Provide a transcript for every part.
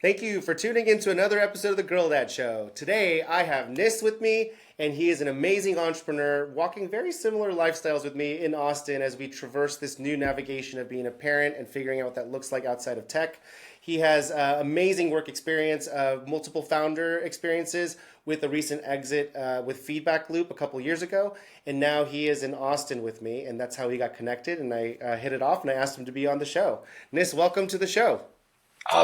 Thank you for tuning in to another episode of the Girl Dad Show. Today I have Nis with me, and he is an amazing entrepreneur walking very similar lifestyles with me in Austin as we traverse this new navigation of being a parent and figuring out what that looks like outside of tech. He has amazing work experience, multiple founder experiences with a recent exit with Feedback Loop a couple years ago, and now he is in Austin with me, and that's how we got connected. And I hit it off, and I asked him to be on the show. Nis, welcome to the show.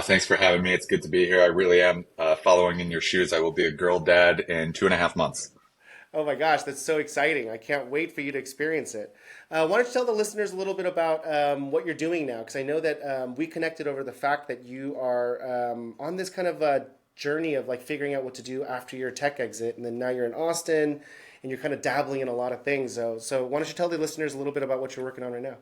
Thanks for having me. It's good to be here. I really am following in your shoes. I will be a girl dad in 2.5 months. Oh my gosh, that's so exciting. I can't wait for you to experience it. Why don't you tell the listeners a little bit about what you're doing now? Because I know that we connected over the fact that you are on this kind of journey of like figuring out what to do after your tech exit. And then now you're in Austin and you're kind of dabbling in a lot of things. So why don't you tell the listeners a little bit about what you're working on right now?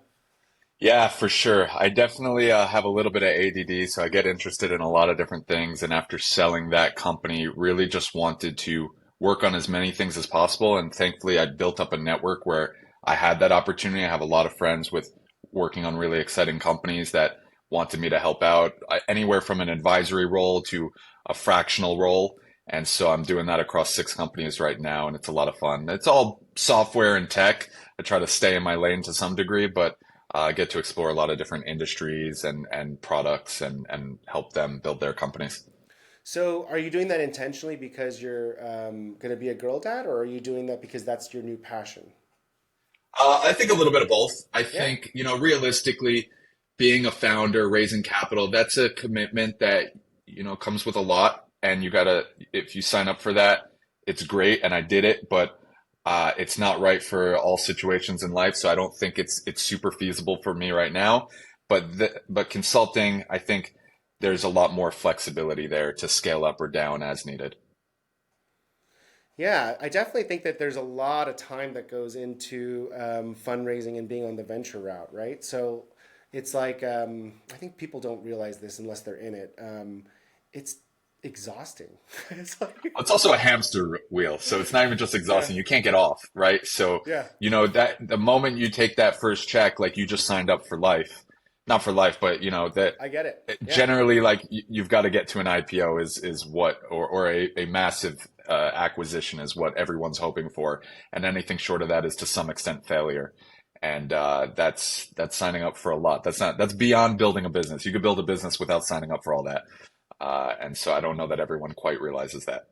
Yeah, for sure. I definitely have a little bit of ADD, so I get interested in a lot of different things. And after selling that company, really just wanted to work on as many things as possible. And thankfully, I built up a network where I had that opportunity. I have a lot of friends with working on really exciting companies that wanted me to help out, anywhere from an advisory role to a fractional role. And so I'm doing that across 6 companies right now, and it's a lot of fun. It's all software and tech. I try to stay in my lane to some degree, but get to explore a lot of different industries and products and help them build their companies. So are you doing that intentionally because you're going to be a girl dad, or are you doing that because that's your new passion? I think a little bit of both. I Yeah. think, realistically, being a founder, raising capital, that's a commitment that, comes with a lot. And you gotta, if you sign up for that, it's great. And I did it, but it's not right for all situations in life. So I don't think it's super feasible for me right now. But consulting, I think there's a lot more flexibility there to scale up or down as needed. Yeah, I definitely think that there's a lot of time that goes into fundraising and being on the venture route, right? So it's like, I think people don't realize this unless they're in it. It's exhausting. It's like, It's also a hamster wheel, so it's not even just yeah, exhausting. You can't get off, right? So, yeah, that the moment you take that first check, like you just signed up for life, not for life, but that I get it. Yeah. generally, like you've got to get to an IPO is what, or a massive acquisition is what everyone's hoping for, and anything short of that is to some extent failure. And that's signing up for a lot. That's beyond building a business. You could build a business without signing up for all that. And so I don't know that everyone quite realizes that.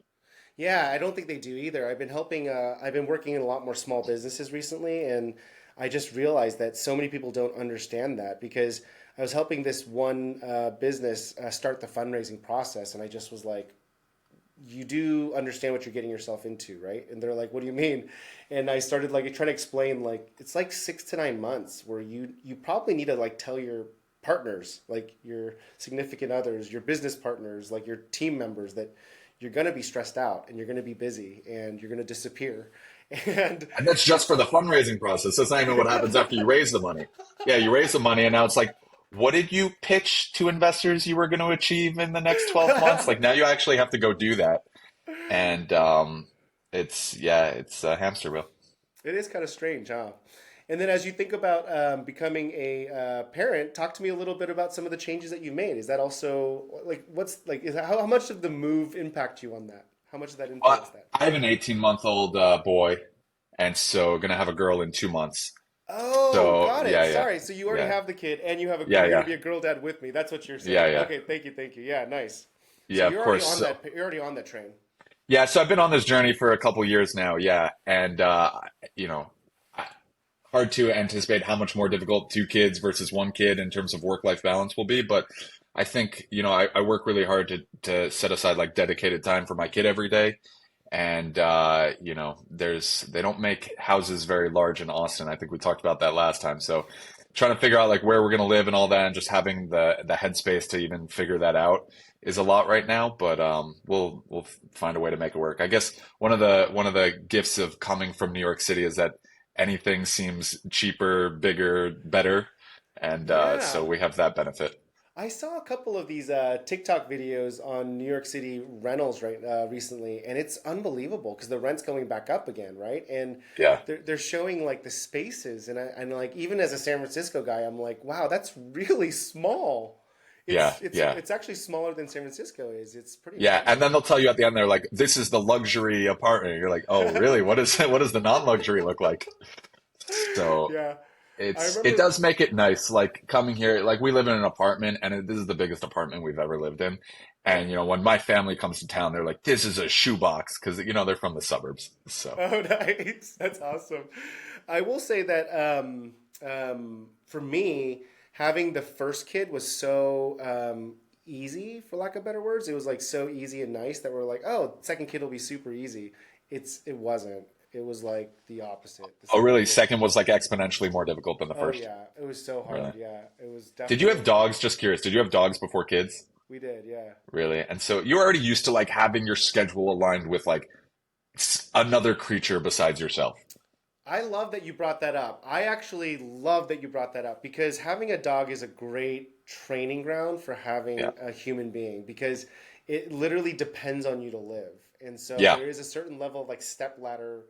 Yeah, I don't think they do either. I've been working in a lot more small businesses recently, and I just realized that so many people don't understand that because I was helping this one business start the fundraising process, and I just was like, you do understand what you're getting yourself into, right? And they're like, what do you mean? And I started like trying to explain like it's like 6 to 9 months where you probably need to like tell your partners, like your significant others, your business partners, like your team members that you're going to be stressed out and you're going to be busy and you're going to disappear. And And that's just for the fundraising process. That's not even what happens after you raise the money. Yeah, you raise the money, and now it's like, what did you pitch to investors you were going to achieve in the next 12 months? Like now you actually have to go do that. And it's a hamster wheel. it is kind of strange, huh? And then as you think about becoming a parent, talk to me a little bit about some of the changes that you made. Is that also like what's like how much did the move impact you on that? How much did that influence that? I have an 18-month-old boy, and so gonna have a girl in 2 months. Oh, So got it. yeah, yeah, Sorry. So you already yeah, have the kid and you have yeah, you're gonna yeah, be a girl dad with me. That's what you're yeah, saying. yeah, Okay, thank you, thank you. Yeah, nice. So yeah. Of course. So you're already on that train. yeah, so I've been on this journey for a couple years now. Yeah, and you know, hard to anticipate how much more difficult 2 kids versus 1 kid in terms of work-life balance will be. But I think, I work really hard to set aside like dedicated time for my kid every day. And they don't make houses very large in Austin. I think we talked about that last time. So trying to figure out like where we're going to live and all that, and just having the headspace to even figure that out is a lot right now. But we'll find a way to make it work. I guess one of the gifts of coming from New York City is that anything seems cheaper, bigger, better, and so Yeah. we have that benefit. I saw a couple of these TikTok videos on New York City rentals recently, and it's unbelievable because the rent's going back up again, right? And Yeah. they're showing like the spaces, and like even as a San Francisco guy, I'm like, wow, that's really small. Yeah, yeah. It's actually smaller than San Francisco is. It's pretty Yeah, and impressive. then they'll tell you at the end, they're like, "This is the luxury apartment." You're like, "Oh, really? What is what does the non-luxury look like?" So Yeah, I it remember. does make it nice, like coming here. Like we live in an apartment, and this is the biggest apartment we've ever lived in. Yeah. And when my family comes to town, they're like, "This is a shoebox," because they're from the suburbs. So Oh, nice. That's awesome. I will say that for me, having the first kid was so easy, for lack of better words. It was like so easy and nice that we're like, oh, second kid will be super easy. It wasn't. It was like the opposite. The oh, second really? kid. Second was like exponentially more difficult than the Oh first. yeah, it was so Really? hard. Yeah, it was Did you have definitely. dogs? Just curious. Did you have dogs before kids? We did. Yeah. Really? And so you're already used to like having your schedule aligned with like another creature besides yourself. I love that you brought that up. I actually love that you brought that up because having a dog is a great training ground for Yeah. having a human being because it literally depends on you to live. And so Yeah. there is a certain level of like step ladder,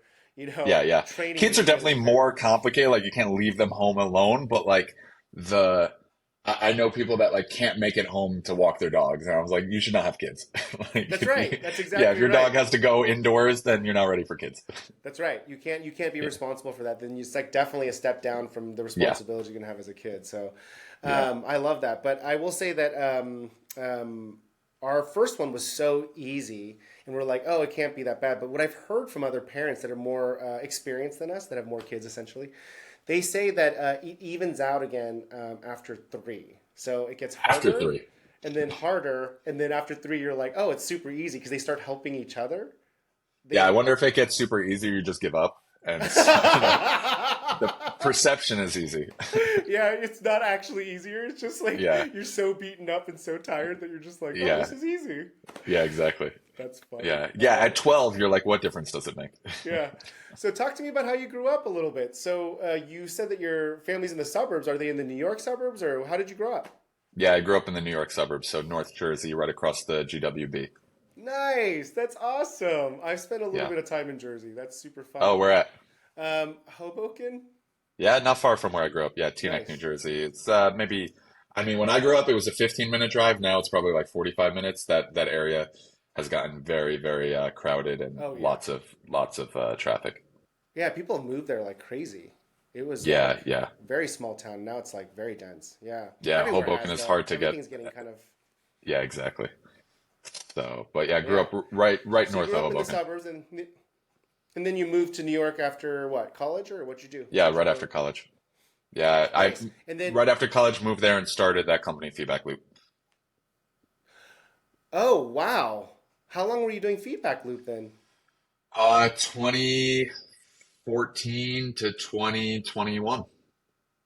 Yeah, yeah. training Kids that are you got to definitely do for more everything. complicated. Like you can't leave them home alone, but like the I know people that like can't make it home to walk their dogs, and I was like, you should not have kids. That's Like, right. That's yeah, if exactly your dog right. has to go indoors, then you're not ready for kids. That's right. You can't be Yeah, responsible for that. Then it's like definitely a step down from the yeah, responsibility you're gonna have as a kid. So yeah. I love that. But I will say that our first one was so easy, and we're like, oh, it can't be that bad. But what I've heard from other parents that are more experienced than us, that have more kids, essentially, they say that it evens out again after three. So it gets After harder, three. and then harder, and then after three, you're like, oh, it's super easy because they start helping each other. Yeah, I They wonder if it gets super easy, or you just give up, and the perception is easy. Yeah, it's not actually easier. It's just like Yeah, you're so beaten up and so tired that you're just like, oh, this yeah, is easy. yeah, exactly. That's funny. Yeah, I yeah. love At it. 12, you're like, what difference does it make? Yeah. So talk to me about how you grew up a little bit. So you said that your family's in the suburbs. Are they in the New York suburbs, or how did you grow up? Yeah, I grew up in the New York suburbs, so North Jersey, right across the GWB. Nice. That's awesome. I've spent a little Yeah. bit of time in Jersey. That's super Oh, fun. where at? Hoboken. Yeah, not far from where I grew up. Yeah, Teaneck, New Nice. Jersey. It's maybe, I mean, when I grew up, it was a 15-minute drive. Now it's probably like 45 minutes. That area has gotten very, very crowded and Oh yeah. lots of traffic. Yeah. People have moved there like crazy. It was Yeah, like yeah, very small town. Now it's like very dense. Yeah. yeah. Everywhere Hoboken has is though. hard to get. Everything's getting kind of. Yeah, exactly. So, but yeah, I grew Yeah. up right So you north grew of up in the Hoboken. suburbs, and then you moved to New York after what? College, or what'd you do? Yeah, How'd you right go? after college. Yeah, I Nice. And then, right after college moved there and started that company, Feedback Loop. oh wow, how long were you doing Feedback Loop then? 2014 to 2021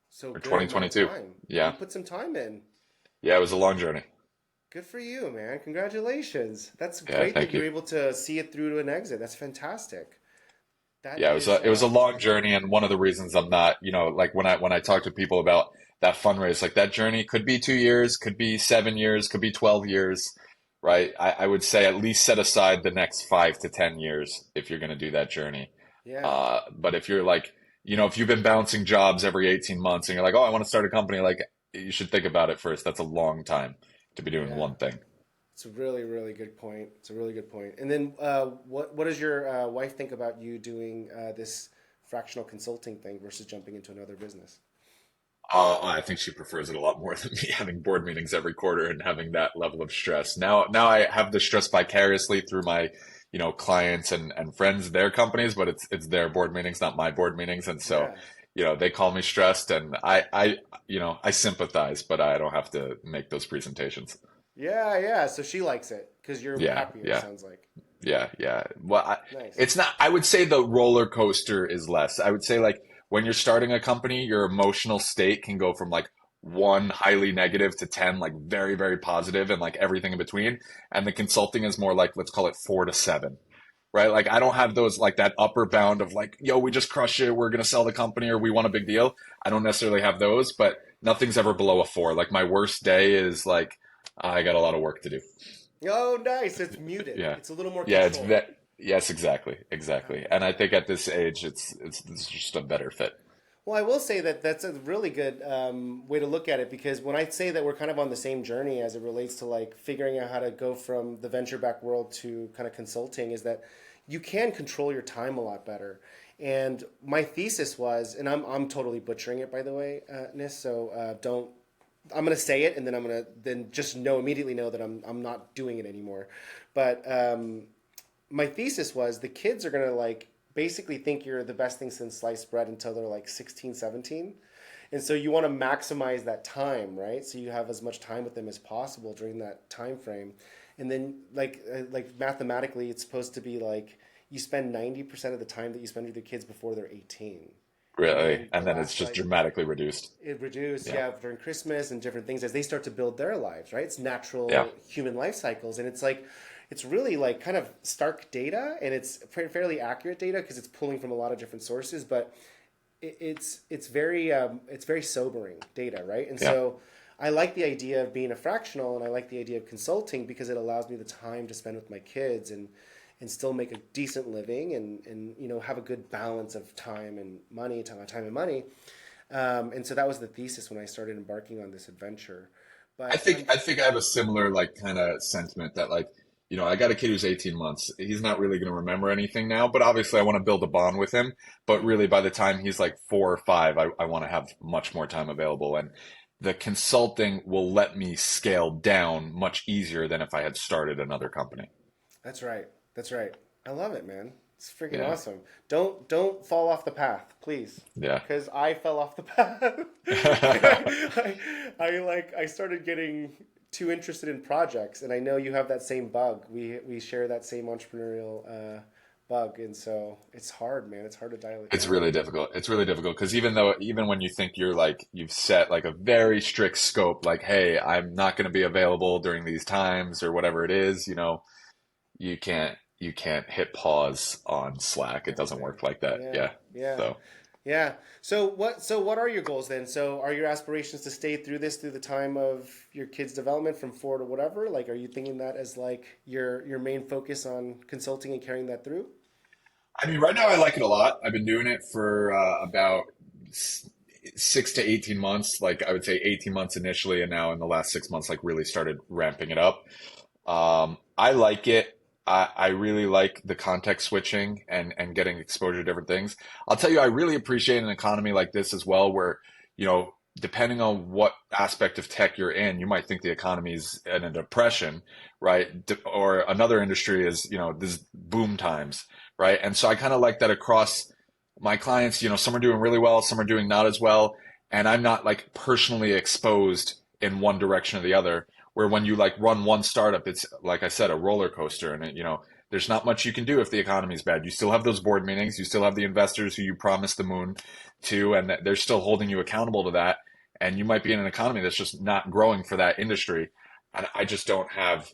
So or good amount of 2022. time. You Yeah. put some time in. Yeah, it was a long journey. Good for you, man. Congratulations. That's Yeah, great that thank you're you. able to see it through to an exit. That's fantastic. That Yeah, is, it was a long journey, and one of the reasons I'm not, like when I talk to people about that fundraise, like that journey could be 2 years, could be 7 years, could be 12 years, right? I would say at least set aside the next 5 to 10 years if you're going to do that journey. yeah, But if you're like, if you've been bouncing jobs every 18 months and you're like, oh, I want to start a company, like you should think about it first. That's a long time to be doing yeah. one thing. It's a really, really good point. It's a really good point. And then, what does your wife think about you doing this fractional consulting thing versus jumping into another business? I think she prefers it a lot more than me having board meetings every quarter and having that level of stress. Now I have the stress vicariously through my, clients and friends, their companies, but it's their board meetings, not my board meetings. And so, Yeah, they call me stressed and I sympathize, but I don't have to make those presentations. yeah, yeah. So she likes it because you're Yeah, happier. It yeah. sounds like Yeah, yeah. Well, nice. it's not, I would say the roller coaster is less. I would say like when you're starting a company, your emotional state can go from like one highly negative to 10, like very, very positive and like everything in between. And the consulting is more like, let's call it 4 to 7, right? Like I don't have those like that upper bound of like, yo, we just crush it. We're going to sell the company or we want a big deal. I don't necessarily have those, but nothing's ever below a 4. Like my worst day is like, I got a lot of work to do. Oh, nice. It's muted. Yeah. It's a little more Yeah, it's controlled. yes, exactly. I Exactly. love And I that. think at this age it's just a better fit. Well, I will say that that's a really good way to look at it because when I say that we're kind of on the same journey as it relates to like figuring out how to go from the venture back world to kind of consulting, is that you can control your time a lot better. And my thesis was, and I'm totally butchering it by the way, Nis. So don't. I'm gonna say it, and then I'm gonna then just immediately know that I'm not doing it anymore. But my thesis was the kids are going to like basically think you're the best thing since sliced bread until they're like 16, 17. And so you want to maximize that time, right? So you have as much time with them as possible during that time frame. And then like mathematically it's supposed to be like you spend 90% of the time that you spend with your kids before they're 18. And Really. then the And then it's last just like dramatically reduced. it reduced, Yeah. yeah, during Christmas and different things as they start to build their lives, right? It's Yeah. natural human life cycles, and it's like it's really like kind of stark data, and it's fairly accurate data because it's pulling from a lot of different sources, but it's very sobering data, right? And Yeah. so I like the idea of being a fractional, and I like the idea of consulting because it allows me the time to spend with my kids and still make a decent living and you know have a good balance of time and money, time and money. And so that was the thesis when I started embarking on this adventure. I But think I think I have a similar like kind of sentiment that like, I got a kid who's 18 months. He's not really going to remember anything now, but obviously I want to build a bond with him. But really by the time he's like 4 or 5, I want to have much more time available. And the consulting will let me scale down much easier than if I had started another company. that's right. That's right. I love it, man. It's freaking Yeah. awesome. Don't fall off the path, please, Yeah. because I fell off the path. I started getting too interested in projects, and I know you have that same bug. We share that same entrepreneurial bug, and so it's hard, man. It's hard to dial it It's down. really difficult. It's really difficult because even when you think you're like you've set like a very strict scope, like, hey, I'm not going to be available during these times or whatever it is, you can't hit pause on Slack. It doesn't Everything. work like that. Yeah, Yeah. yeah. So Yeah. So what are your goals then? So are your aspirations to stay through this through the time of your kids' development from 4 to whatever? Like are you thinking that as like your main focus on consulting and carrying that through? I mean, right now I like it a lot. I've been doing it for about 6 to 18 months. Like I would say 18 months initially, and now in the last 6 months, like really started ramping it up. I like it. I really like the context switching and getting exposure to different things. I'll tell you, I really appreciate an economy like this as well, where, depending on what aspect of tech you're in, you might think the economy's in a depression, right? Or another industry is, this boom times, right? And so I kind of like that across my clients, some are doing really well, some are doing not as well, and I'm not like personally exposed in one direction or the other. Where when you like run one startup, it's like I said, a roller coaster, and there's not much you can do if the economy is bad. You still have those board meetings, you still have the investors who you promised the moon to, and they're still holding you accountable to that. And you might be in an economy that's just not growing for that industry, and I just don't have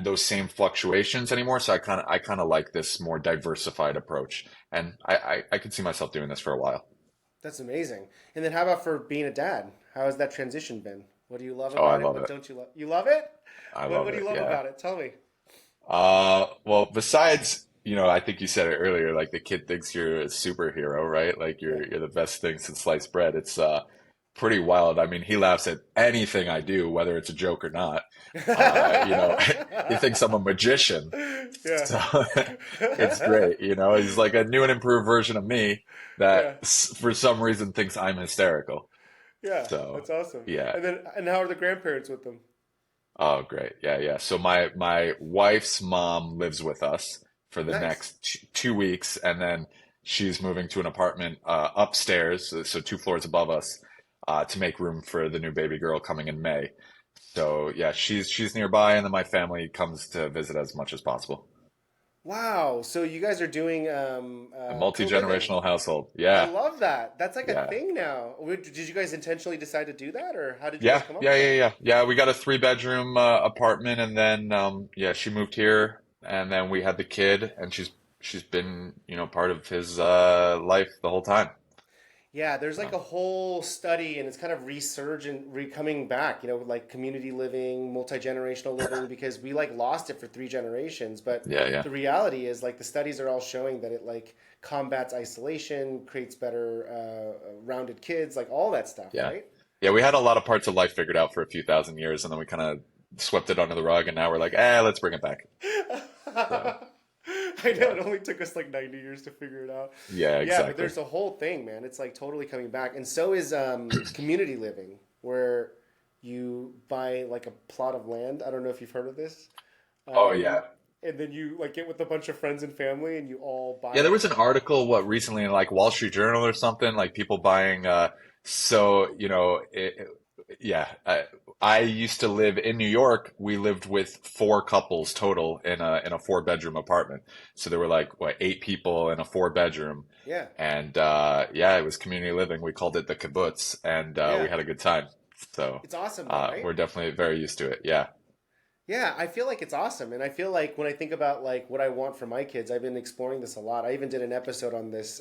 those same fluctuations anymore. So I kind of like this more diversified approach, and I could see myself doing this for a while. That's amazing. And then how about for being a dad? How has that transition been? What do you love Oh, I about it? love What it. don't you love? You love it? I What love what do it. you love Yeah. about it? Tell me. Well, besides, I think you said it earlier, like the kid thinks you're a superhero, right? Like Yeah. you're the best thing since sliced bread. It's pretty wild. I mean, he laughs at anything I do, whether it's a joke or not. He thinks I'm a magician. Yeah. So it's great. He's like a new and improved version of me that Yeah. for some reason thinks I'm hysterical. Yeah. So That's awesome. yeah. And how are the grandparents with them? Oh, great. Yeah, yeah. So my wife's mom lives with us for the Nice. next 2 weeks, and then she's moving to an apartment upstairs, so 2 floors above us, to make room for the new baby girl coming in May. So yeah, she's nearby, and then my family comes to visit as much as possible. Wow. So you guys are doing A co-living. multi-generational household. I Yeah, love that. That's like a yeah. thing now. Did you guys intentionally decide to do that, or how did you guys Yeah, come up yeah, with yeah, that? yeah. Yeah, we got a 3 bedroom apartment, and then yeah, she moved here, and then we had the kid, and she's been, part of his life the whole time. Yeah, there's like So a whole study and it's kind of resurgent, coming back, like community living, multi-generational living, because we like lost it for 3 generations. But yeah, yeah, the reality is like the studies are all showing that it like combats isolation, creates better rounded kids, like all that stuff, yeah, right? yeah. We had a lot of parts of life figured out for a few thousand years, and then we kind of swept it under the rug, and now we're like, let's bring it back. So I know yeah, it only took us like 90 years to figure it out. yeah, Yeah, but exactly. there's a whole thing, man. It's like totally coming back. And so is community living, where you buy like a plot of land. I don't know if you've heard of this. Oh yeah. Um, and then you like get with a bunch of friends and family and you all buy Yeah, there it. was an article, what, recently in like Wall Street Journal or something, like people buying, so, yeah, I used to live in New York. We lived with four couples total in a four-bedroom apartment. So there were like, what, 8 people in a four-bedroom. Yeah. And, yeah, it was community living. We called it the kibbutz, and, we Yeah. had a good time. So, It's awesome though, right? we're definitely very used to it. Yeah. Yeah, I feel like it's awesome. And I feel like when I think about like what I want for my kids, I've been exploring this a lot. I even did an episode on this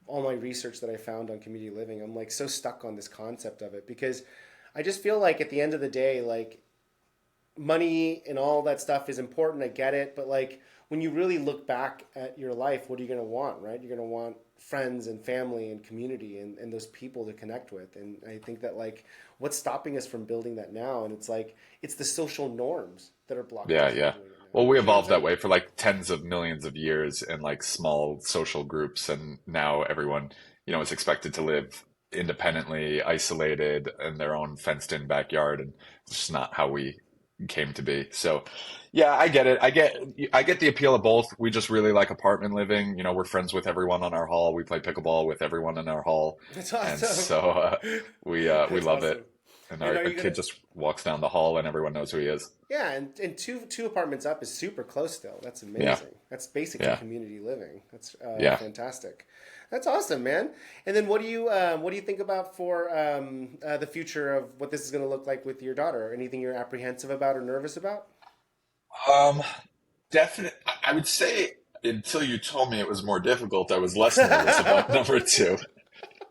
all my research that I found on community living. I'm like so stuck on this concept of it because I just feel like at the end of the day, like money and all that stuff is important. I get it, but like when you really look back at your life, what are you going to want, right? You're going to want friends and family and community and those people to connect with. And I think that like what's stopping us from building that now? And it's like it's the social norms that are blocking Yeah, us from yeah. doing it now. Well, we You know what I'm evolved that saying? way for like tens of millions of years in like small social groups, and now everyone, is expected to live independently, isolated in their own fenced-in backyard, and it's just not how we came to be. So, yeah, I get it. I get the appeal of both. We just really like apartment living. We're friends with everyone on our hall. We play pickleball with everyone in our hall, That's and awesome. so we That's love it. awesome. And And are our you kid gonna? just walks down the hall, and everyone knows who he is. Yeah, and two apartments up is super close still. That's Yeah, amazing. That's basically yeah. community living. That's Yeah. fantastic. That's awesome, man. And then what do you think about for the future of what this is going to look like with your daughter? Anything you're apprehensive about or nervous about? Um, Definitely. I would say until you told me it was more difficult, I was less nervous about number two.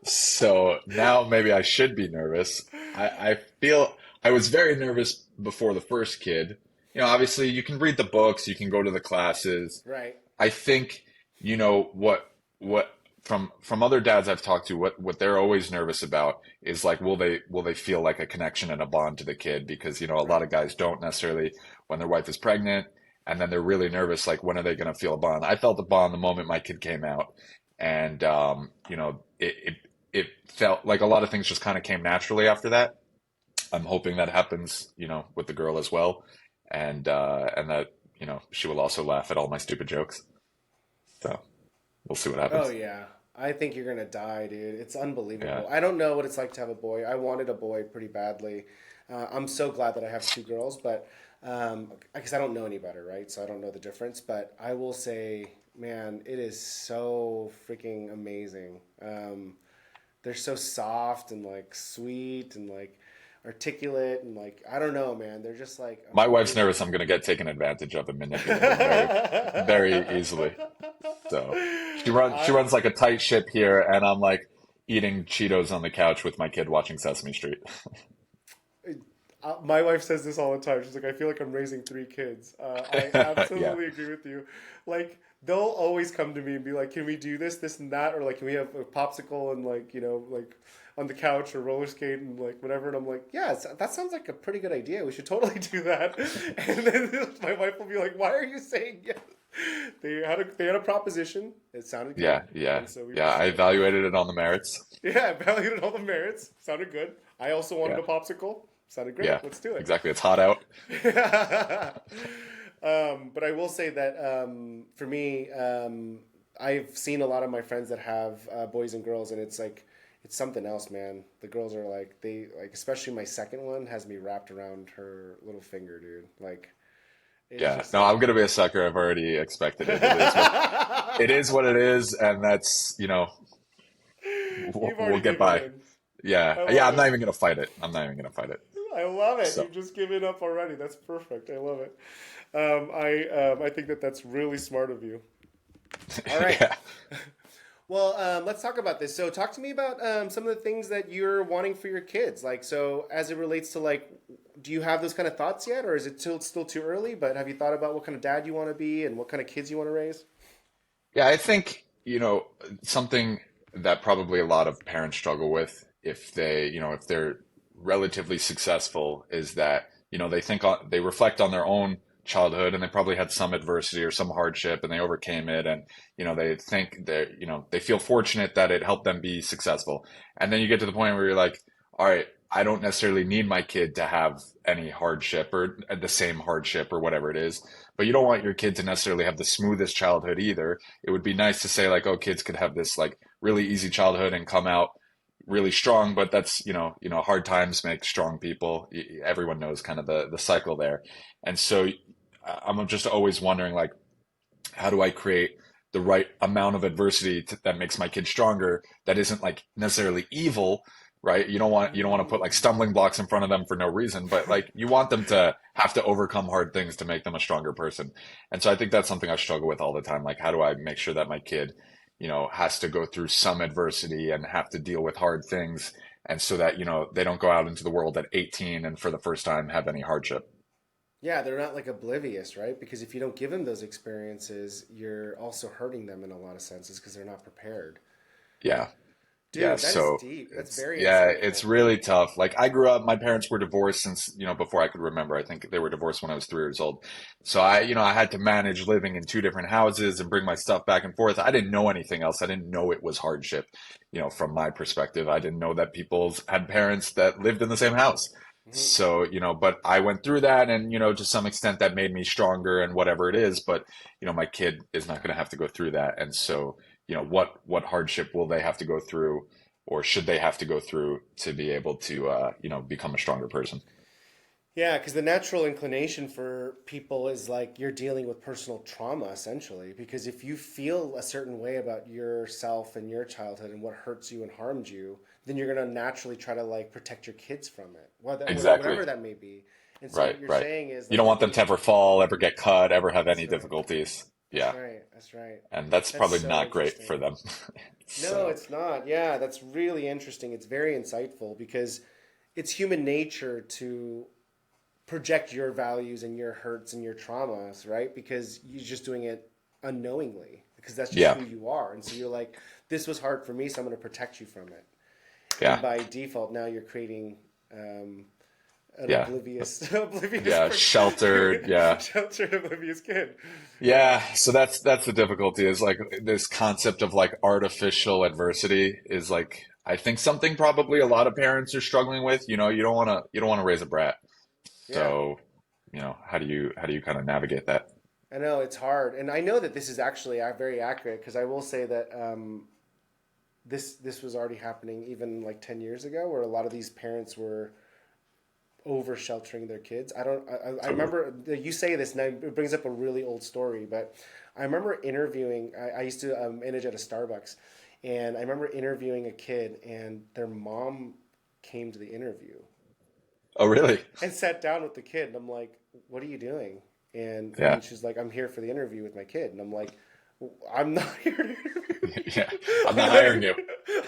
So now maybe I should be nervous. I feel I was very nervous before the first kid. Obviously you can read the books, you can go to the classes. Right. I think, what from other dads I've talked to, what they're always nervous about is like, will they feel like a connection and a bond to the kid? Because, a lot Right. of guys don't necessarily when their wife is pregnant, and then they're really nervous, like when are they going to feel a bond? I felt a bond the moment my kid came out, and it felt like a lot of things just kind of came naturally after that. I'm hoping that happens, with the girl as well, and that she will also laugh at all my stupid jokes. So we'll see what Oh happens. yeah. I think you're gonna die, dude. It's Yeah, unbelievable. I don't know what it's like to have a boy. I wanted a boy pretty badly. I'm so glad that I have 2 girls, but because I don't know any better, right? So I don't know the difference. But I will say, man, it is so freaking amazing. They're so soft and like sweet and like articulate and like I don't know, man. They're just like my wife's amazing. nervous. I'm going to get taken advantage of and manipulated very easily. So she I runs like a tight ship here, and I'm like eating Cheetos on the couch with my kid watching Sesame Street. My wife says this all the time. She's like, I feel like I'm raising 3 kids. I Yeah, absolutely agree with you. Like, they'll always come to me and be like, can we do this, this, and that? Or like, can we have a popsicle and like, like on the couch or roller skate and like whatever? And I'm like, yeah, that sounds like a pretty good idea. We should totally do that. And then my wife will be like, why are you saying yes? They had a proposition. It sounded good. yeah, yeah, And so we yeah. I pursued it. evaluated it on the merits. Yeah, evaluated all the merits. Sounded good. I also wanted Yeah, a popsicle. Sounded great. yeah, Let's do it. exactly. It's hot out. But I will say that for me, I've seen a lot of my friends that have boys and girls, and it's like it's something else, man. The girls are like they like, especially my second one has me wrapped around her little finger, dude. Like it's Yeah, just no, I'm like gonna be a sucker. I've already expected it. It is what it is, and that's you've we'll already get given by. in. Yeah, I yeah. love I'm not it. even gonna fight it. I'm not even gonna fight it. I love it. So You've just given up already. That's perfect. I love it. I think that that's really smart of you. All right. yeah, Well, let's talk about this. So, talk to me about some of the things that you're wanting for your kids. Like, so as it relates to like, do you have those kind of thoughts yet, or is it still too early? But have you thought about what kind of dad you want to be and what kind of kids you want to raise? Yeah, I think, something that probably a lot of parents struggle with if if they're relatively successful is that, they reflect on their own childhood and they probably had some adversity or some hardship and they overcame it and, they think that, they feel fortunate that it helped them be successful. And then you get to the point where you're like, all right, I don't necessarily need my kid to have any hardship or the same hardship or whatever it is, but you don't want your kid to necessarily have the smoothest childhood either. It would be nice to say like, oh, kids could have this like really easy childhood and come out really strong, but that's, hard times make strong people. Everyone knows kind of the cycle there. And so I'm just always wondering like, how do I create the right amount of adversity that makes my kid stronger that isn't like necessarily evil, right? You don't want to put like stumbling blocks in front of them for no reason, but like you want them to have to overcome hard things to make them a stronger person. And so I think that's something I struggle with all the time. Like how do I make sure that my kid, has to go through some adversity and have to deal with hard things and so that, they don't go out into the world at 18 and for the first time have any hardship. Yeah, they're not like oblivious, right? Because if you don't give them those experiences, you're also hurting them in a lot of senses because they're not prepared. Yeah. Yeah, Dude, that is so deep. That's it's very yeah, it's insightful. really tough. Like I grew up, my parents were divorced since, before I could remember. I think they were divorced when I was 3 years old. So I had to manage living in two different houses and bring my stuff back and forth. I didn't know anything else. I didn't know it was hardship, from my perspective. I didn't know that people had parents that lived in the same house. Hmm. So, but I went through that and, to some extent that made me stronger and whatever it is, but, my kid is not going to have to go through that. And so, what hardship will they have to go through? Or should they have to go through to be able to become a stronger person? Yeah, because the natural inclination for people is like you're dealing with personal trauma essentially. Because if you feel a certain way about yourself and your childhood and what hurts you and harmed you, then you're gonna naturally try to like protect your kids from it, Exactly. whatever that may be. And so Right, what you're right. saying is You like don't you're want them to being. ever fall, ever get cut, ever have That's any right. difficulties. That's Yeah. right. That's right. And that's That's probably so not great interesting. for them. No, So, it's not. Yeah, that's really interesting. It's very insightful because it's human nature to project your values and your hurts and your traumas, right? Because you're just doing it unknowingly because that's just yeah, who you are. And so you're like, this was hard for me, so I'm going to protect you from it. And yeah, by default, now you're creating um, an yeah, oblivious, oblivious, yeah. Sheltered, yeah. sheltered, oblivious kid. Yeah, so that's the difficulty is like this concept of like artificial adversity is like I think something probably a lot of parents are struggling with. You don't want to raise a brat. Yeah, So, how do you kind of navigate that? I know it's hard, and I know that this is actually very accurate because I will say that this was already happening even like 10 years ago, where a lot of these parents were over sheltering their kids. I Totally. remember you say this, and it brings up a really old story, but I remember interviewing. I used to manage at a Starbucks, and I remember interviewing a kid, and their mom came to the interview Oh, really? and sat down with the kid, and I'm like, "What are you doing?" Yeah. And she's like, "I'm here for the interview with my kid," and I'm like, "I'm not here to interview Yeah. you. I'm not hiring you.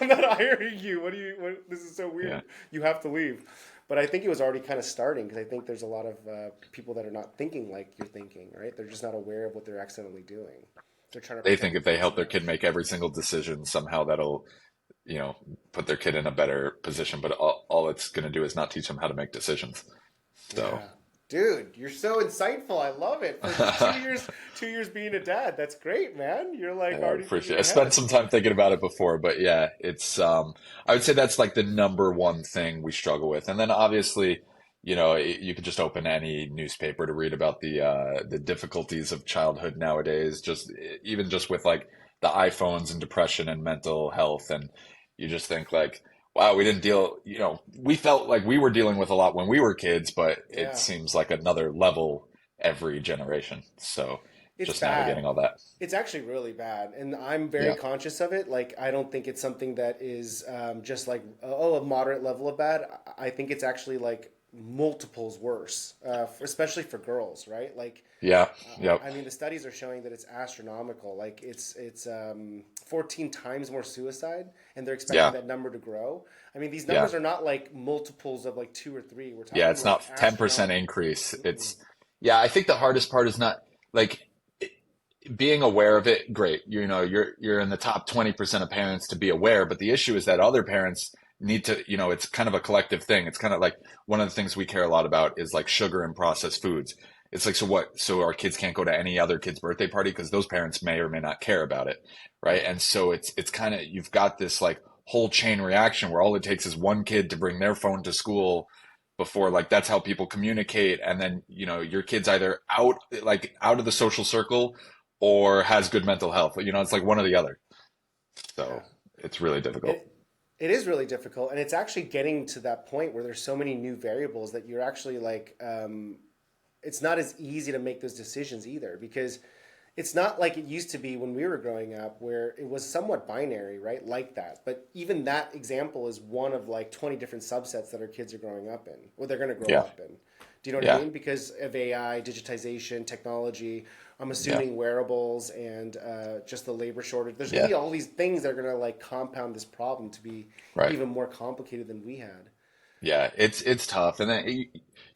I'm not hiring you. What do you? This is so Yeah. weird. You have to leave." But I think it was already kind of starting because I think there's a lot of people that are not thinking like you're thinking, right? They're just not aware of what they're accidentally doing. They're trying to They protect think their if they kid so help their kid much. make every single decision, somehow that'll, you know, put their kid in a better position. But all it's going to do is not teach them how to make decisions. So, Yeah. Dude, you're so insightful. I love it. For just 2 years, 2 years being a dad, that's great, man. You're like I already thinking appreciate it. I spent ahead. some time thinking about it before, but yeah, I would say that's like the number one thing we struggle with. And then obviously, you could just open any newspaper to read about the difficulties of childhood nowadays, even just with like the iPhones and depression and mental health. And you just think like, wow, we didn't deal, we felt like we were dealing with a lot when we were kids, but it Yeah. seems like another level every generation. So It's just bad. navigating all that. It's actually really bad, and I'm very Yeah. conscious of it. Like, I don't think it's something that is just like, oh, a moderate level of bad. I think it's actually like multiples worse, especially for girls, right? Like, Yeah. Yep. I mean, the studies are showing that it's astronomical. Like, it's 14 times more suicide, and they're expecting Yeah. that number to grow. I mean, these Yeah. numbers are not like multiples of like two or three. We're Yeah. talking It's like not 10% astronomical. increase. Mm-mm. It's, yeah, I think the hardest part is not like being aware of it. Great. You're in the top 20% of parents to be aware, but the issue is that other parents need to, it's kind of a collective thing. It's kind of like one of the things we care a lot about is like sugar and processed foods. It's like, so what? So our kids can't go to any other kid's birthday party because those parents may or may not care about it, right? Right. And so it's kind of, you've got this like whole chain reaction where all it takes is one kid to bring their phone to school before, like, that's how people communicate. And then, your kid's either out of the social circle or has good mental health. It's like one or the other. Yeah. So it's really difficult. It it is really difficult, and it's actually getting to that point where there's so many new variables that you're actually like, it's not as easy to make those decisions either because it's not like it used to be when we were growing up where it was somewhat binary, right? Like that. But even that example is one of like 20 different subsets that our kids are growing up in, or they're going to grow Yeah. up in. Do you know what I Yeah. mean? Because of AI, digitization, technology, I'm Yeah. assuming wearables and just the labor shortage. There's going to Yeah. be all these things that are going to like compound this problem to be Right. even more complicated than we had. Yeah, it's tough, and then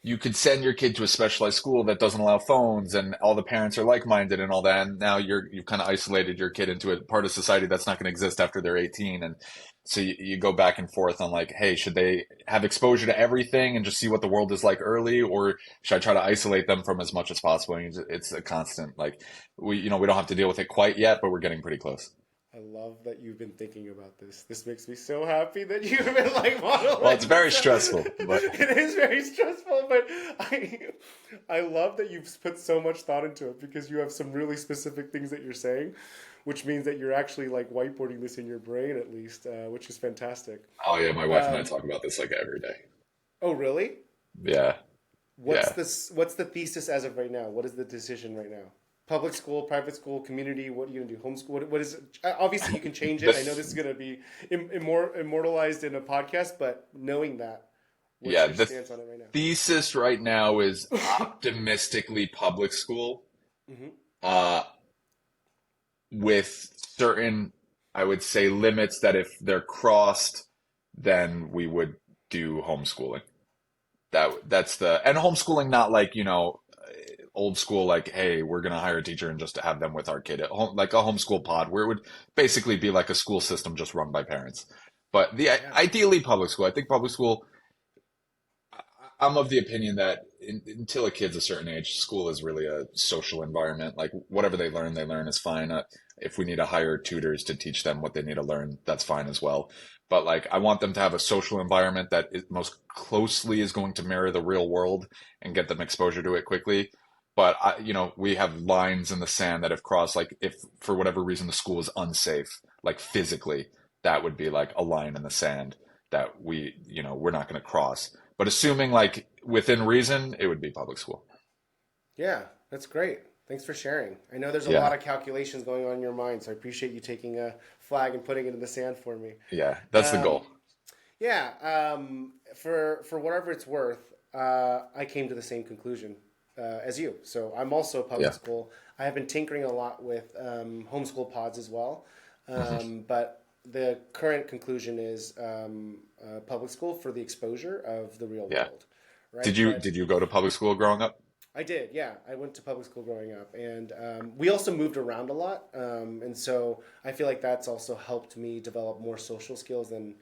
you could send your kid to a specialized school that doesn't allow phones, and all the parents are like-minded and all that. And now you've kind of isolated your kid into a part of society that's not going to exist after they're 18, and so you go back and forth on like, hey, should they have exposure to everything and just see what the world is like early, or should I try to isolate them from as much as possible? And it's a constant like we don't have to deal with it quite yet, but we're getting pretty close. I love that you've been thinking about this. This makes me so happy that you've been like Well, it's modeling very this. stressful, but It is very stressful, but I I love that you've put so much thought into it because you have some really specific things that you're saying, which means that you're actually like whiteboarding this in your brain at least, which is fantastic. oh yeah, my wife and I Um, talk about this like every day. oh, really? Yeah. What's Yeah. this? What's the thesis as of right now? What is the decision right now? Public school, private school, community. What are you gonna do? Homeschool. What is it? Obviously, you can change it. I know The this is gonna be immortalized in a podcast, but knowing that, what's yeah, your the stance on it right thesis right now is optimistically public school, now? Hmm. uh, with certain, I would say, limits that if they're crossed, then we would do homeschooling. That's the and homeschooling, not like, old school, like, hey, we're gonna hire a teacher and just have them with our kid at home, like a homeschool pod, where it would basically be like a school system just run by parents. But the Yeah. ideally public school, I think public school I'm of the opinion that until a kid's a certain age, school is really a social environment. Like whatever they learn is fine. If we need to hire tutors to teach them what they need to learn, that's fine as well. But like, I want them to have a social environment that most closely is going to mirror the real world and get them exposure to it quickly. But we have lines in the sand that have crossed. Like, if for whatever reason the school is unsafe, like physically, that would be like a line in the sand that we're not going to cross. But assuming like within reason, it would be public school. Yeah, that's great. Thanks for sharing. I know there's a Yeah. lot of calculations going on in your mind, so I appreciate you taking a flag and putting it in the sand for me. Yeah. That's the Um, goal. yeah, for whatever it's worth, I came to the same conclusion as you. So I'm also a public Yeah. school. I have been tinkering a lot with homeschool pods as well, Hmm. but the current conclusion is public school for the exposure of the real Yeah. world, Did right? you But did you go to public school growing up? I did, yeah. I went to public school growing up, and we also moved around a lot, and so I feel like that's also helped me develop more social skills than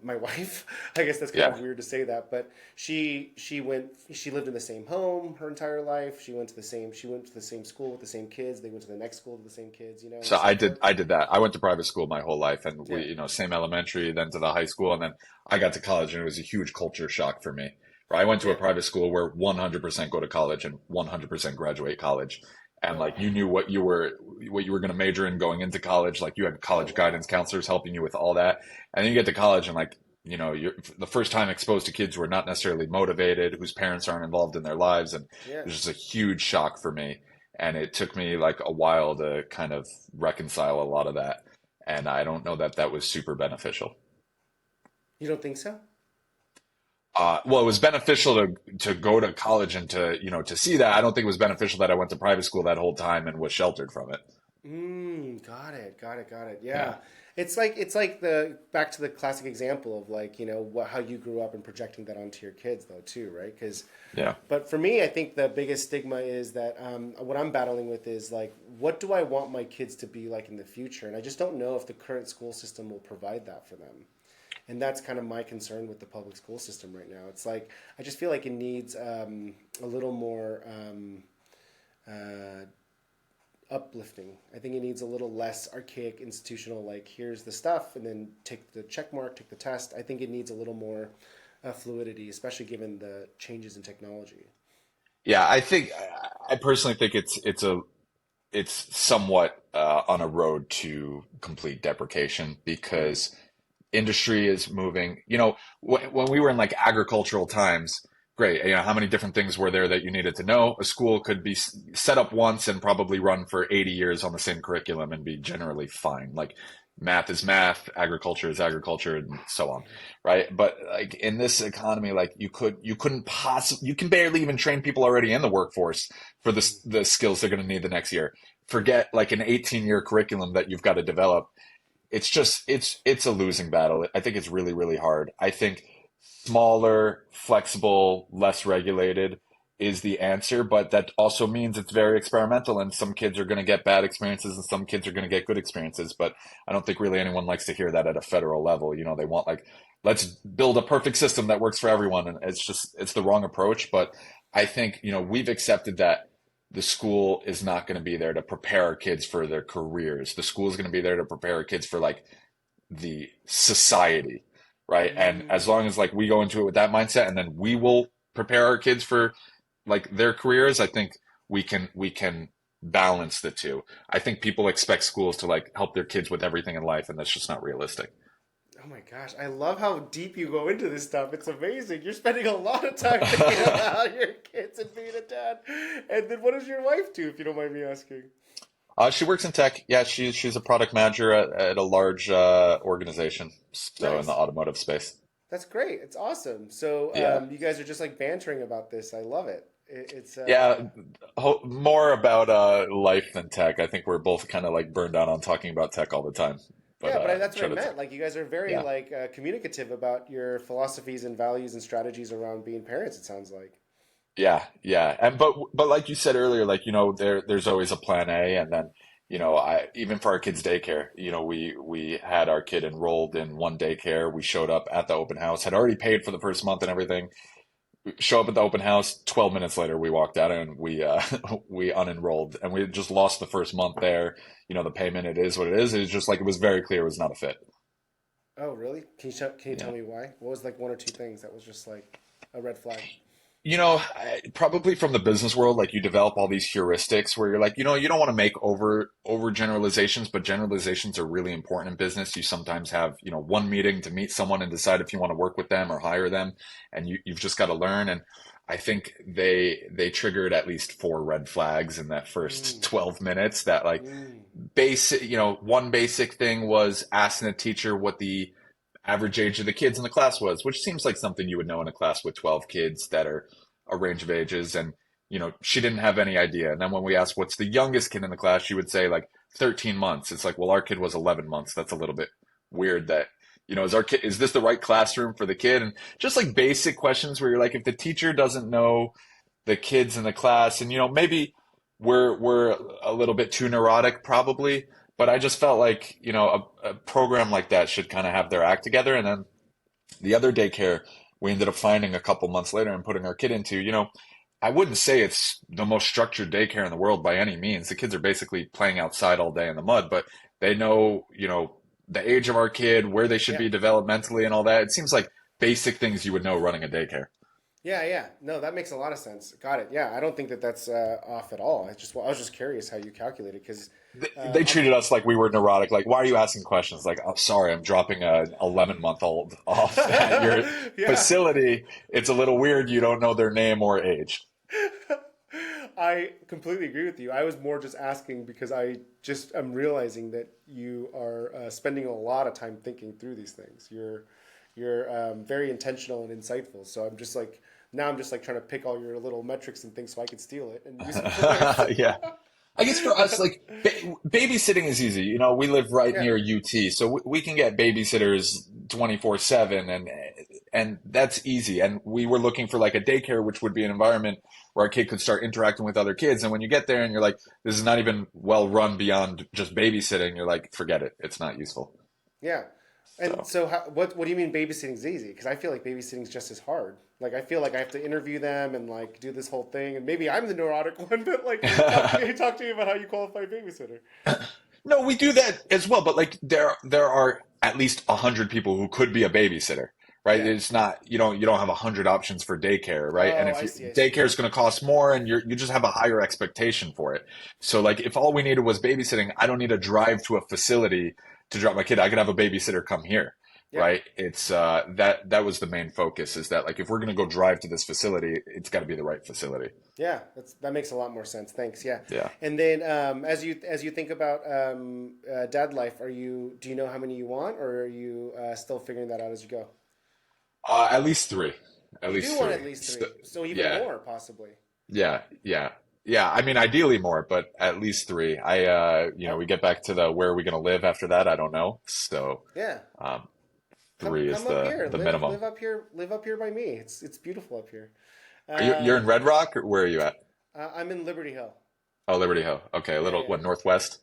my wife. I guess that's kind Yeah. of weird to say that, but she lived in the same home her entire life. She went to the same school with the same kids. They went to the next school with the same kids, and So so I did forth. I did that. I went to private school my whole life, and Yeah, same elementary, then to the high school, and then I got to college, and it was a huge culture shock for me. Right? I went to a yeah. private school where 100% go to college and 100% graduate college. And Oh like wow. you knew what you were going to major in going into college. Like you had Oh college wow. guidance counselors helping you with all that. And then you get to college and like, you're the first time exposed to kids who are not necessarily motivated, whose parents aren't involved in their lives. And it Yeah. was just a huge shock for me. And it took me like a while to kind of reconcile a lot of that. And I don't know that that was super beneficial. You don't think so? Well, it was beneficial to go to college and to to see that. I don't think it was beneficial that I went to private school that whole time and was sheltered from it. Got it, got it. Yeah, Yeah, it's like the back to the classic example of like what how you grew up and projecting that onto your kids though too, right? Because, yeah, but for me, I think the biggest stigma is that what I'm battling with is like, what do I want my kids to be like in the future, and I just don't know if the current school system will provide that for them. And that's kind of my concern with the public school system right now. It's like I just feel like it needs a little more uh, uplifting. I think it needs a little less archaic institutional, like here's the stuff and then take the check mark, take the test. I think it needs a little more fluidity, especially given the changes in technology. yeah. I personally think it's somewhat on a road to complete deprecation Mm. because industry is moving. When we were in like agricultural times, great. How many different things were there that you needed to know? A school could be set up once and probably run for 80 years on the same curriculum and be generally fine. Like math is math, agriculture is agriculture, and so on, right? But like in this economy, like you couldn't possibly, you can barely even train people already in the workforce for the skills they're going to need the next year. Forget like an 18-year curriculum that you've got to develop. It's a losing battle. I think it's really, really hard. I think smaller, flexible, less regulated is the answer, but that also means it's very experimental and some kids are going to get bad experiences and some kids are going to get good experiences. But I don't think really anyone likes to hear that at a federal level. They want like, let's build a perfect system that works for everyone. And it's the wrong approach. But I think, we've accepted that the school is not going to be there to prepare our kids for their careers. The school is going to be there to prepare our kids for like the society, right? And as Mm. long as like we go into it with that mindset and then we will prepare our kids for like their careers, I think we can balance the two. I think people expect schools to like help their kids with everything in life and that's just not realistic. Oh my gosh, I love how deep you go into this stuff. It's amazing. You're spending a lot of time thinking about your kids and being a dad. And then what does your wife do, if you don't mind me asking? She works in tech. Yeah, she's a product manager at a large organization, so in the Nice. automotive space. That's great. It's awesome. So Yeah. you guys are just like bantering about this. I love it. It's Yeah, more about life than tech. I think we're both kind of like burned out on talking about tech all the time. But yeah, but that's what I try to, meant. Like you guys are very yeah, like communicative about your philosophies and values and strategies around being parents. It sounds like. yeah. And but like you said earlier, like there's always a plan A, and then I even for our kids' daycare, we had our kid enrolled in one daycare. We showed up at the open house, had already paid for the first month and everything. Show up at the open house. 12 minutes later, we walked out and we we unenrolled, and we just lost the first month there. The payment, it is what it is. It's just like it was very clear it was not a fit. Oh, really? Can you tell Yeah. me why? What was like one or two things that was just like a red flag? Probably from the business world, like you develop all these heuristics where you're like, you don't want to make over generalizations, but generalizations are really important in business. You sometimes have, one meeting to meet someone and decide if you want to work with them or hire them, and you've just got to learn. And I think they triggered at least four red flags in that first Mm, 12 minutes that like mm, basic, one basic thing was asking a teacher what the average age of the kids in the class was, which seems like something you would know in a class with 12 kids that are a range of ages. And, she didn't have any idea. And then when we asked what's the youngest kid in the class, she would say like 13 months. It's like, well, our kid was 11 months. That's a little bit weird that, is this the right classroom for the kid? And just like basic questions where you're like, if the teacher doesn't know the kids in the class and, maybe we're a little bit too neurotic probably, but I just felt like, a program like that should kind of have their act together. And then the other daycare we ended up finding a couple months later and putting our kid into, I wouldn't say it's the most structured daycare in the world by any means. The kids are basically playing outside all day in the mud, but they know, the age of our kid, where they should yeah. be developmentally and all that. It seems like basic things you would know running a daycare. Yeah, yeah. No, that makes a lot of sense. Got it. Yeah, I don't think that that's off at all. I was just curious how you calculated because They I'm treated us like we were neurotic. Like, why are you asking questions? Like, I'm sorry, I'm dropping an 11-month-old off at your yeah. facility. It's a little weird. You don't know their name or age. I completely agree with you. I was more just asking because I just am realizing that you are spending a lot of time thinking through these things. you're very intentional and insightful. So I'm just like now I'm just like trying to pick all your little metrics and things so I can steal it and use it for Yeah. I guess for us, like babysitting is easy. You know, we live right yeah, near UT, so we can get babysitters 24/7, and that's easy. And we were looking for like a daycare, which would be an environment where our kid could start interacting with other kids. And when you get there and you're like, this is not even well run beyond just babysitting, you're like, forget it. It's not useful. yeah. And So. so, what do you mean babysitting's easy? Because I feel like babysitting's just as hard. Like I feel like I have to interview them and like do this whole thing, and maybe I'm the neurotic one, but like talk to me about how you qualify a babysitter. No, we do that as well, but like there are at least 100 people who could be a babysitter, right? Yeah. It's not you don't have 100 options for daycare, right? And Oh, if I see. daycare is going to cost more, and you just have a higher expectation for it. So like if all we needed was babysitting, I don't need to drive to a facility to drop my kid. I could have a babysitter come here, Yeah. right? It's that was the main focus, is that like if we're going to go drive to this facility, it's got to be the right facility. Yeah, that makes a lot more sense. Thanks. Yeah, Yeah. and then as you think about dad life, do you know how many you want, or are you still figuring that out as you go? At least three. At You least do want three. at least So, three, so even yeah. more possibly. Yeah, yeah, yeah. I mean, ideally more, but at least three. Oh, We get back to the where are we going to live after that? I don't know. So, yeah. um, three is Come up here. the minimum. Live up here by me. It's beautiful up here. You're in Um, Red Rock, or where are you at? I'm in Liberty Hill. Oh, Liberty Hill. Okay, a Yeah, little yeah. what northwest?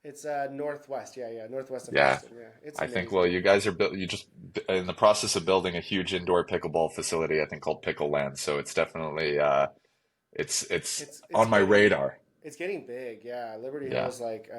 It's northwest. Yeah, yeah, northwest of Yeah, Austin. Yeah, it's I think. Well, amazing. you guys are you just in the process of building a huge indoor pickleball facility. I think called Pickle Land. So it's definitely it's It's on my getting radar. It's getting big, yeah. Liberty Hill Yeah, is like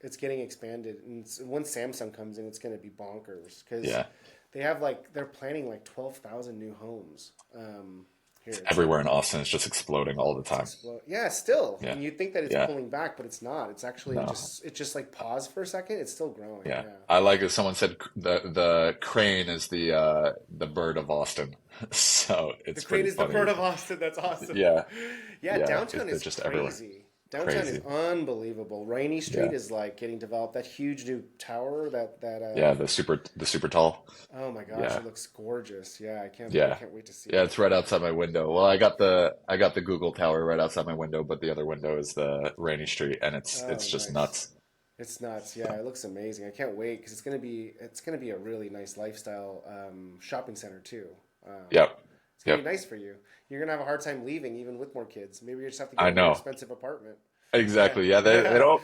it's getting expanded, and once Samsung comes in, it's going to be bonkers because yeah. they're planning like 12,000 new homes here. It's like Everywhere in Austin is just exploding all the it's time. explode. Yeah, still, Yeah, and you'd think that it's yeah. pulling back, but it's not. It's actually No. it's just like pause for a second. It's still growing. Yeah, Yeah, I like it. Someone said the crane is the bird of Austin, so the it's crane pretty is the funny. bird of Austin. That's awesome. Yeah, Yeah, yeah, downtown they're is just everywhere. crazy. Downtown is Crazy. unbelievable. Rainy Street Yeah, is like getting developed. That huge new tower that yeah, the super tall. oh my gosh, Yeah, it looks gorgeous. Yeah, I yeah, can't wait to see yeah. it. It's right outside my window. Well, I got the Google Tower right outside my window, but the other window is the Rainy Street, and it's Oh, it's just nice. nuts. It's nuts. Yeah, it looks amazing. I can't wait because it's gonna be a really nice lifestyle shopping center too. Um, Yep, it's gonna be yep. nice for you. You're gonna have a hard time leaving even with more kids. Maybe you just have to get I a more know. expensive apartment. Yeah. Exactly. Yeah, they don't.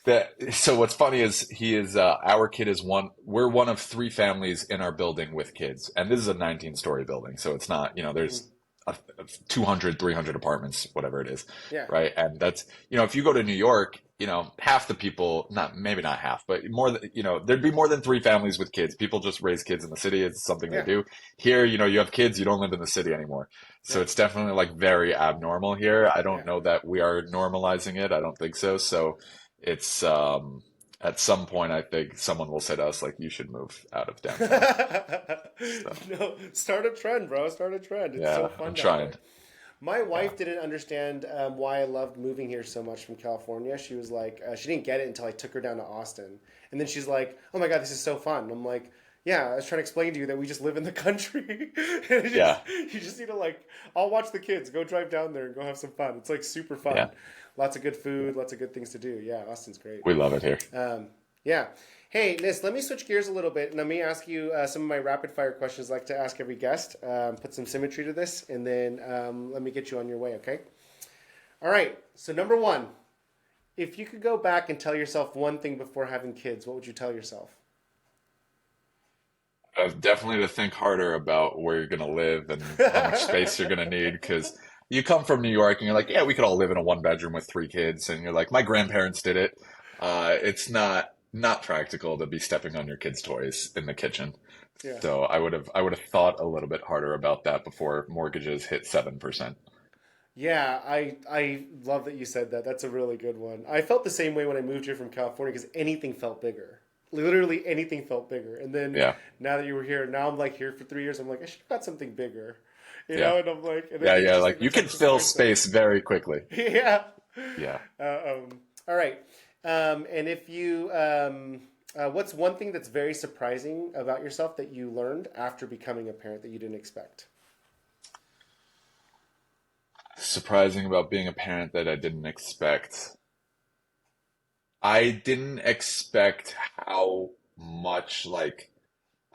That so what's funny is our kid is one. We're one of three families in our building with kids, and this is a 19-story building, so it's not. Mhm. There's 200, 300 apartments, whatever it is, Yeah. right? And that's if you go to New York, half the people, not maybe not half, but more than there'd be more than three families with kids. People just raise kids in the city. It's something they Yeah. do. Here, you have kids, you don't live in the city anymore. So Yeah. it's definitely like very abnormal here. I don't Yeah. know that we are normalizing it. I don't think so. So it's at some point I think someone will say to us like you should move out of downtown. So No, start a trend, bro. Start a trend. It's so yeah, I'm fun down trying. there. My Yeah. wife didn't understand why I loved moving here so much from California. She was like, she didn't get it until I took her down to Austin. And then she's like, oh my God, this is so fun. And I'm like, yeah, I was trying to explain to you that we just live in the country. And Yeah. you just need to like, I'll watch the kids, go drive down there and go have some fun. It's like super fun. Yeah. Lots of good food, lots of good things to do. Yeah, Austin's great. We love it here. Yeah. Hey, Nis, let me switch gears a little bit and let me ask you some of my rapid fire questions I like to ask every guest. Put some symmetry to this, and then let me get you on your way, okay? All right. So, number one, if you could go back and tell yourself one thing before having kids, what would you tell yourself? Definitely to think harder about where you're going to live and how much space you're going to need because you come from New York and you're like, yeah, we could all live in a one bedroom with three kids. And you're like, my grandparents did it. It's not practical to be stepping on your kids' toys in the kitchen. Yeah. So I would have thought a little bit harder about that before mortgages hit 7%. Yeah, I love that you said that. That's a really good one. I felt the same way when I moved here from California because anything felt bigger. Literally anything felt bigger. And then Yeah. now that you were here, now I'm like here for 3 years. I'm like, I should have got something bigger. You Yeah. know, and I'm like, and then Yeah, it's yeah. just Like like the you can Texas fill mindset. space very quickly. Yeah. Yeah. All right. And if you, What's one thing that's very surprising about yourself that you learned after becoming a parent that you didn't expect? Surprising about being a parent that I didn't expect. I didn't expect how much like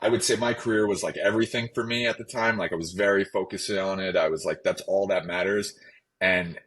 I would say my career was like everything for me at the time. Like I was very focused on it. I was like, that's all that matters. And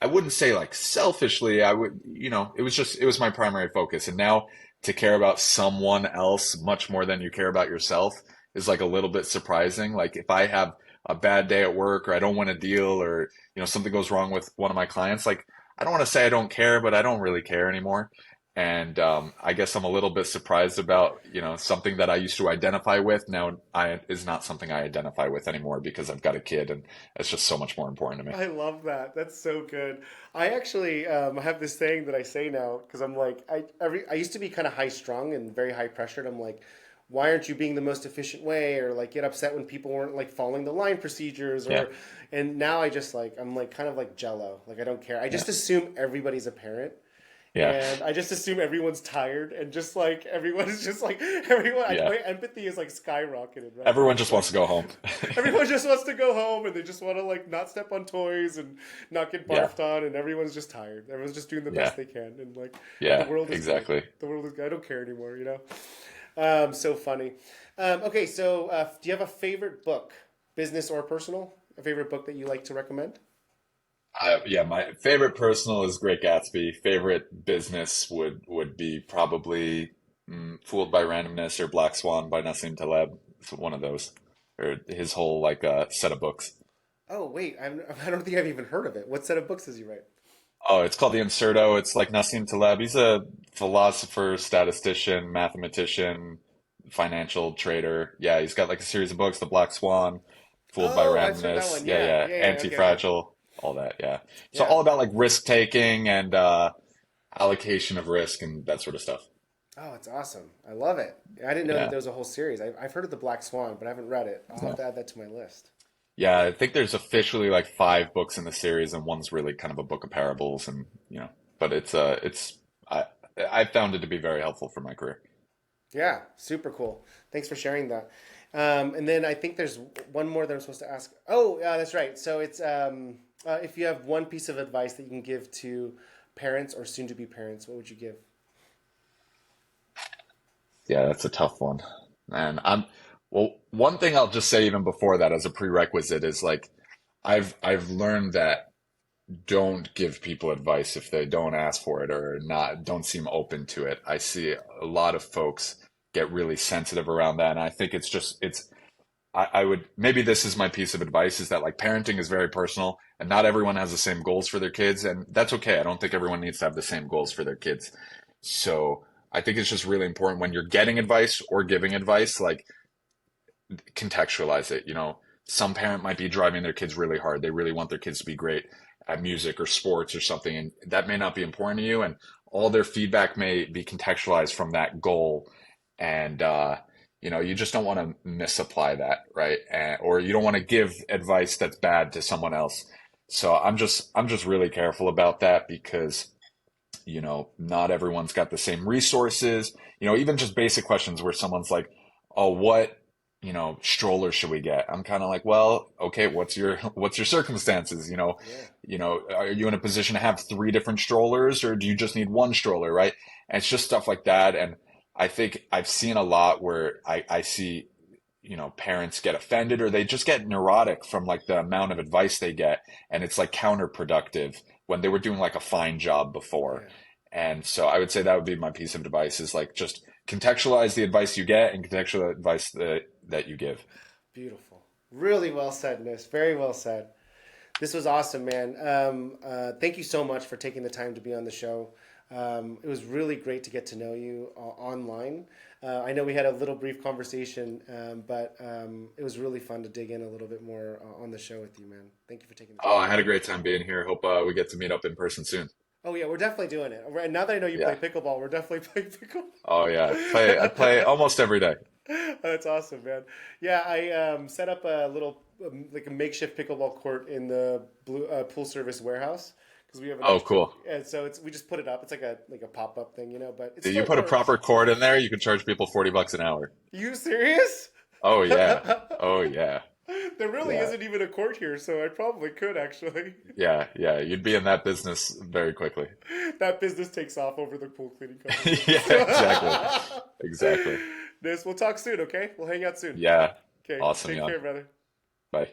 I wouldn't say like selfishly, I would, it was just, it was my primary focus. And now to care about someone else much more than you care about yourself is like a little bit surprising. Like if I have a bad day at work or I don't win a deal or, something goes wrong with one of my clients, like I don't want to say I don't care, but I don't really care anymore. And I guess I'm a little bit surprised about, something that I used to identify with now I is not something I identify with anymore because I've got a kid and it's just so much more important to me. I love that. That's so good. I actually have this saying that I say now because I'm like I used to be kind of high strung and very high pressured. I'm like, why aren't you being the most efficient way, or like get upset when people weren't like following the line procedures, Yeah, or and now I just like I'm like kind of like Jello. Like I don't care. I yeah, just assume everybody's a parent. yeah, And I just assume everyone's tired and just like everyone is just like everyone. yeah. My empathy is like skyrocketed, right? I'm Everyone just just wants like to go home. everyone just wants to go home and they just want to like not step on toys and not get Yeah, barfed on and everyone's just tired. Everyone's just doing the yeah, best they can and like the yeah, world is good. exactly. The world is good. I don't care anymore, you know? So funny. Okay, so do you have a favorite book, business or personal? A favorite book that you like to recommend? Yeah, my favorite personal is Great Gatsby. Favorite business would be probably Fooled by Randomness or Black Swan by Nassim Taleb. It's one of those, or his whole like set of books. Oh, wait, I don't think I've even heard of it. What set of books does he write? Oh, it's called The Inserto. It's like Nassim Taleb. He's a philosopher, statistician, mathematician, financial trader. Yeah, he's got like a series of books, The Black Swan, Fooled by Oh, I've heard that Randomness. one. Yeah, Yeah, yeah, yeah, yeah. Okay, okay. Anti-Fragile, all that. Yeah. So Yeah. all about like risk taking and allocation of risk and that sort of stuff. Oh, it's awesome. I love it. I didn't know that Yeah. there was a whole series. I've heard of the Black Swan, but I haven't read it. I'll have Yeah. to add that to my list. Yeah, I think there's officially like five books in the series, and one's really kind of a book of parables, and but it's I I found it to be very helpful for my career. Yeah, super cool. Thanks for sharing that. And then I think there's one more that I'm supposed to ask. Oh, yeah, that's right. So it's if you have one piece of advice that you can give to parents or soon to be parents, what would you give? Yeah, that's a tough one. And well, one thing I'll just say even before that as a prerequisite is like I've learned that don't give people advice if they don't ask for it or not don't seem open to it. I see a lot of folks get really sensitive around that, and I think I would maybe this is my piece of advice is that like parenting is very personal and not everyone has the same goals for their kids, and that's okay. I don't think everyone needs to have the same goals for their kids. So I think it's just really important when you're getting advice or giving advice, like contextualize it. Some parent might be driving their kids really hard. They really want their kids to be great at music or sports or something, and that may not be important to you. And all their feedback may be contextualized from that goal. And, you just don't want to misapply that, right? Or you don't want to give advice that's bad to someone else. So I'm just really careful about that because not everyone's got the same resources. Even just basic questions where someone's like, oh, what, stroller should we get? I'm kind of like, well, okay, what's your circumstances? Yeah. Are you in a position to have three different strollers or do you just need one stroller, right? And it's just stuff like that. And I think I've seen a lot where I see, parents get offended or they just get neurotic from like the amount of advice they get. And it's like counterproductive when they were doing like a fine job before. Yeah. And so I would say that would be my piece of advice is like just contextualize the advice you get and contextualize the advice that you give. Beautiful. Really well said, Nis. Very well said. This was awesome, man. Thank you so much for taking the time to be on the show. It was really great to get to know you online. I know we had a little brief conversation, but it was really fun to dig in a little bit more on the show with you, man. Thank you for taking the Oh, time. I had a great time being here. Hope we get to meet up in person soon. Oh yeah, we're definitely doing it. Right now that I know you play Yeah. pickleball, we're definitely playing Oh yeah. I play pickleball. almost every day. That's awesome, man. Yeah, I set up a little like a makeshift pickleball court in the blue, pool service warehouse because we have an Oh, extra, cool. and so we just put it up. It's like a pop up thing, but it If you still put a works. proper chord in there, you can charge people $40 an hour. You serious? Oh yeah. Oh yeah. There really Yeah. isn't even a court here, so I probably could actually. Yeah. Yeah. You'd be in that business very quickly. That business takes off over the pool cleaning company business. Yeah, exactly. Exactly. This, we'll talk soon, okay? We'll hang out soon. Yeah. Okay, Awesome, take Jan. care, brother. Bye.